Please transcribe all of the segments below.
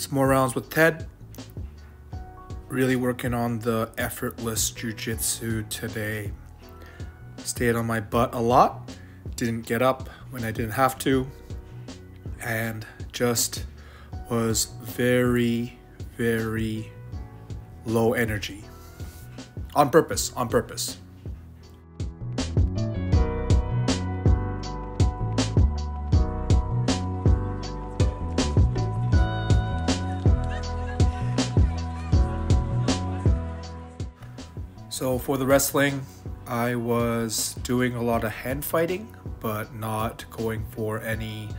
Some more rounds with Ted. Really working on the effortless jiu-jitsu today. Stayed on my butt a lot. Didn't get up when I didn't have to. And just was very, very low energy. On purpose. So for the wrestling, I was doing a lot of hand fighting, but not going for any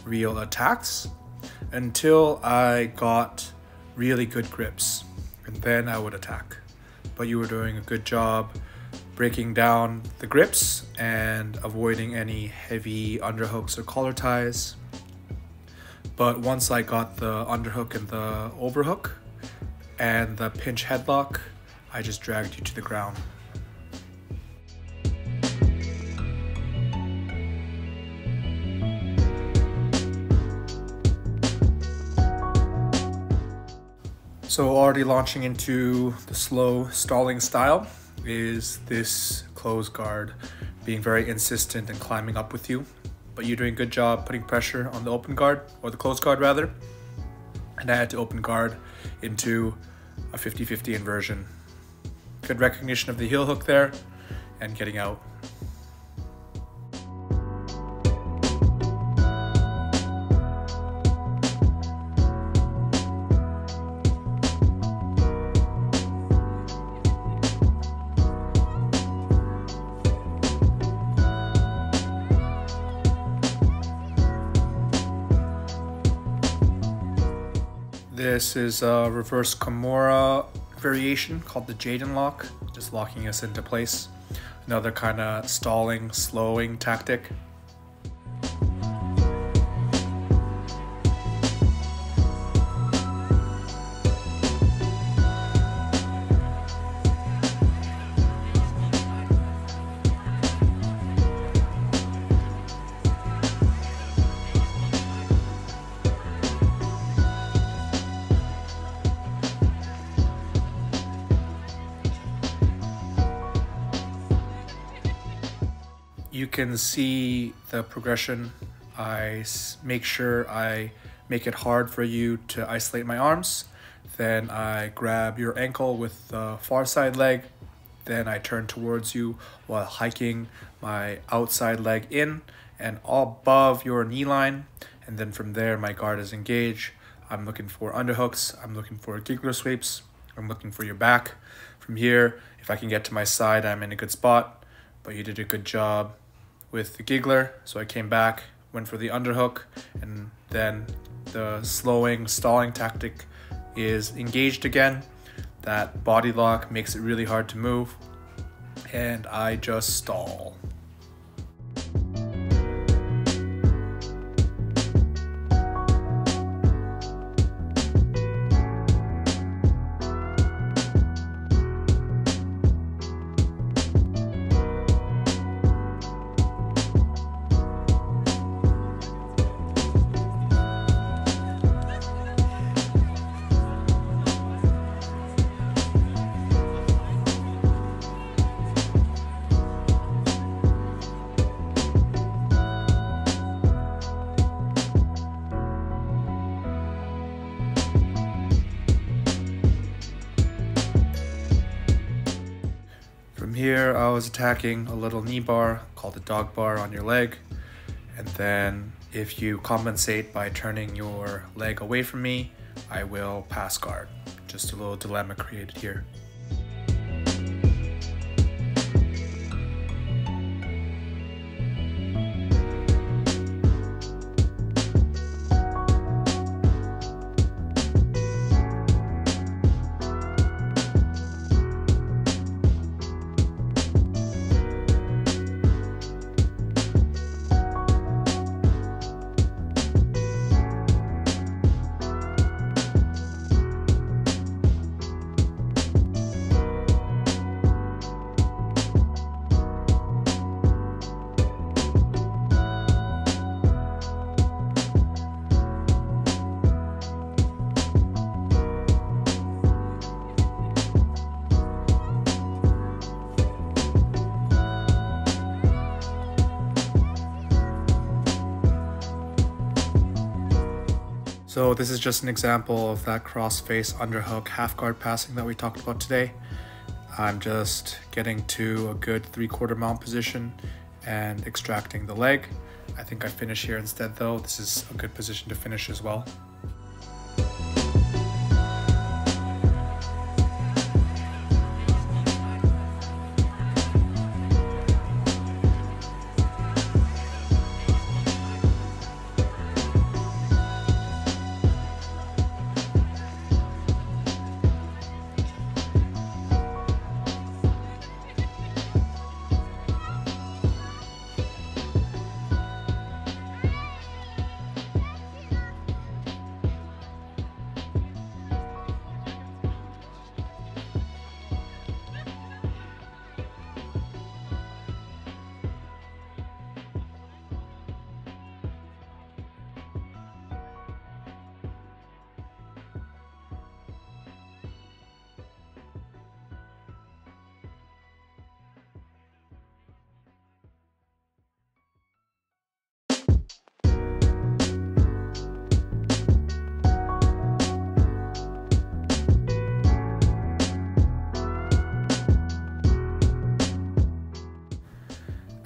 real attacks until I got really good grips, and then I would attack. But you were doing a good job breaking down the grips and avoiding any heavy underhooks or collar ties. But once I got the underhook and the overhook and the pinch headlock, I just dragged you to the ground. So already launching into the slow stalling style is this close guard being very insistent and climbing up with you. But you're doing a good job putting pressure on the open guard, or the close guard rather. And I had to open guard into a 50-50 inversion. Good recognition of the heel hook there and getting out. This is a reverse Kimura variation called the Jaden lock, just locking us into place. Another kind of stalling, slowing tactic. You can see the progression. I make sure I make it hard for you to isolate my arms. Then I grab your ankle with the far side leg. Then I turn towards you while hiking my outside leg in and above your knee line. And then from there, my guard is engaged. I'm looking for underhooks. I'm looking for giggler sweeps. I'm looking for your back. From here, if I can get to my side, I'm in a good spot. But you did a good job with the giggler, so I came back, went for the underhook, and then the slowing, stalling tactic is engaged again. That body lock makes it really hard to move, and I just stall. From here, I was attacking a little knee bar called the dog bar on your leg. And then if you compensate by turning your leg away from me, I will pass guard. Just a little dilemma created here. So this is just an example of that cross-face underhook half guard passing that we talked about today. I'm just getting to a good 3/4 mount position and extracting the leg. I think I finish here instead though. This is a good position to finish as well.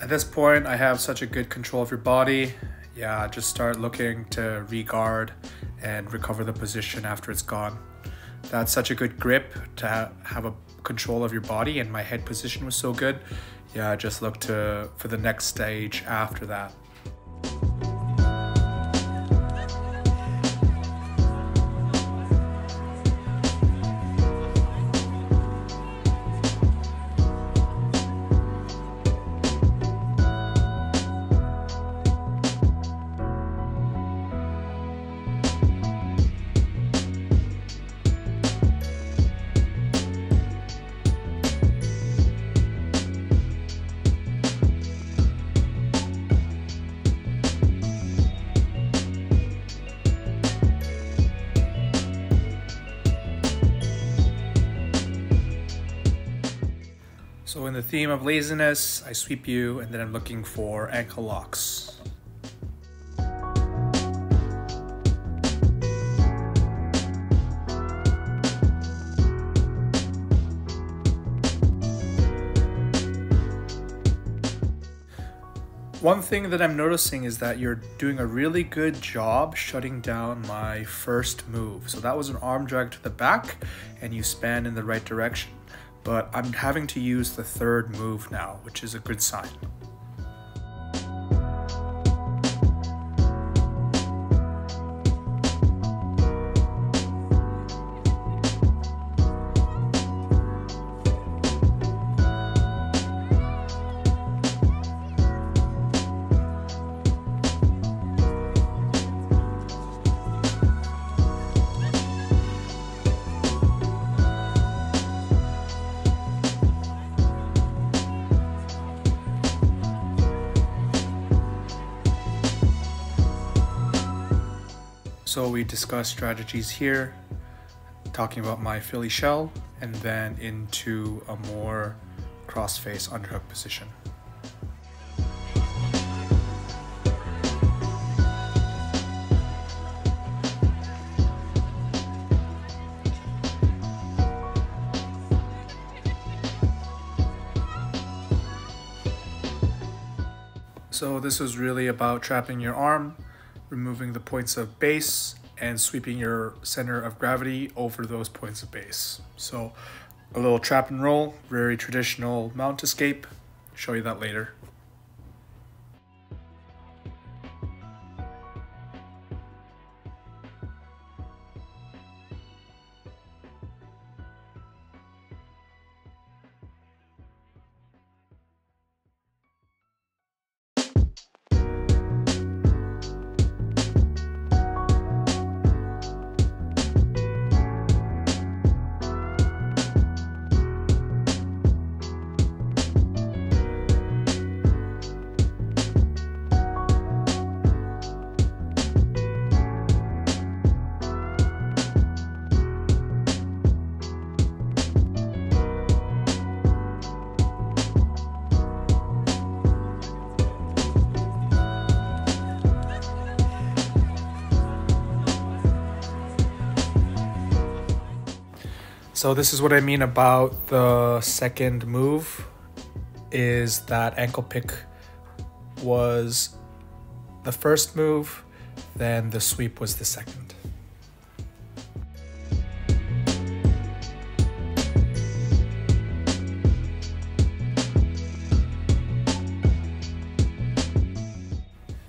At this point, I have such a good control of your body. Yeah, just start looking to re-guard and recover the position after it's gone. That's such a good grip to have a control of your body, and my head position was so good. Yeah, just look for the next stage after that. So in the theme of laziness, I sweep you and then I'm looking for ankle locks. One thing that I'm noticing is that you're doing a really good job shutting down my first move. So that was an arm drag to the back and you span in the right direction. But I'm having to use the third move now, which is a good sign. So we discussed strategies here, talking about my Philly shell, and then into a more cross-face underhook position. So this was really about trapping your arm, removing the points of base, and sweeping your center of gravity over those points of base. So a little trap and roll, very traditional mount escape. Show you that later. So this is what I mean about the second move, is that ankle pick was the first move, then the sweep was the second.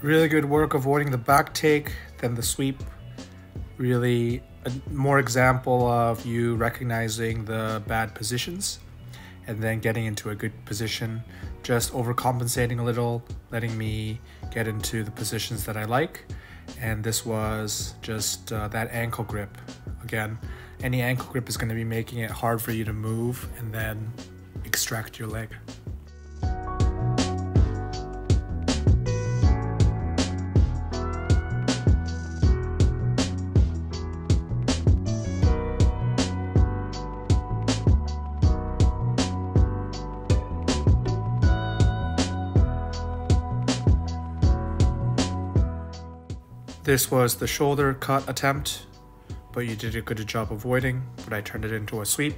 Really good work avoiding the back take, then the sweep. Really a more example of you recognizing the bad positions and then getting into a good position, just overcompensating a little, letting me get into the positions that I like. And this was just that ankle grip. Again, any ankle grip is going to be making it hard for you to move and then extract your leg. This was the shoulder cut attempt, but you did a good job avoiding, but I turned it into a sweep.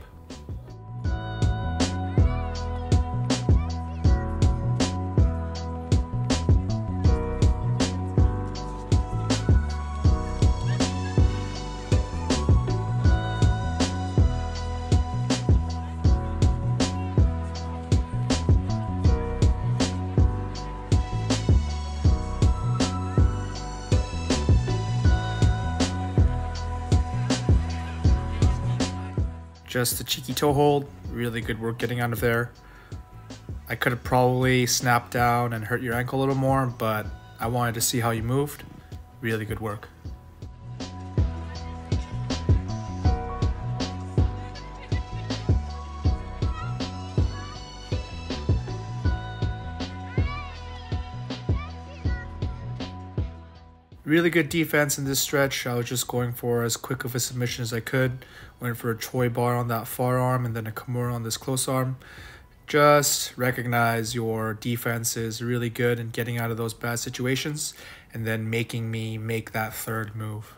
Just a cheeky toe hold, really good work getting out of there. I could have probably snapped down and hurt your ankle a little more, but I wanted to see how you moved. Really good work. Really good defense in this stretch. I was just going for as quick of a submission as I could. Went for a Choi bar on that far arm and then a Kimura on this close arm. Just recognize your defense is really good in getting out of those bad situations and then making me make that third move.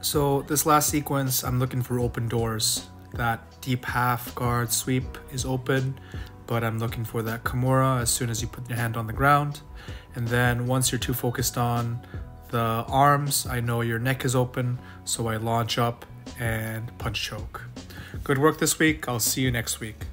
So this last sequence, I'm looking for open doors. That deep half guard sweep is open, but I'm looking for that Kimura as soon as you put your hand on the ground. And then once you're too focused on the arms, I know your neck is open, so I launch up and punch choke. Good work this week. I'll see you next week.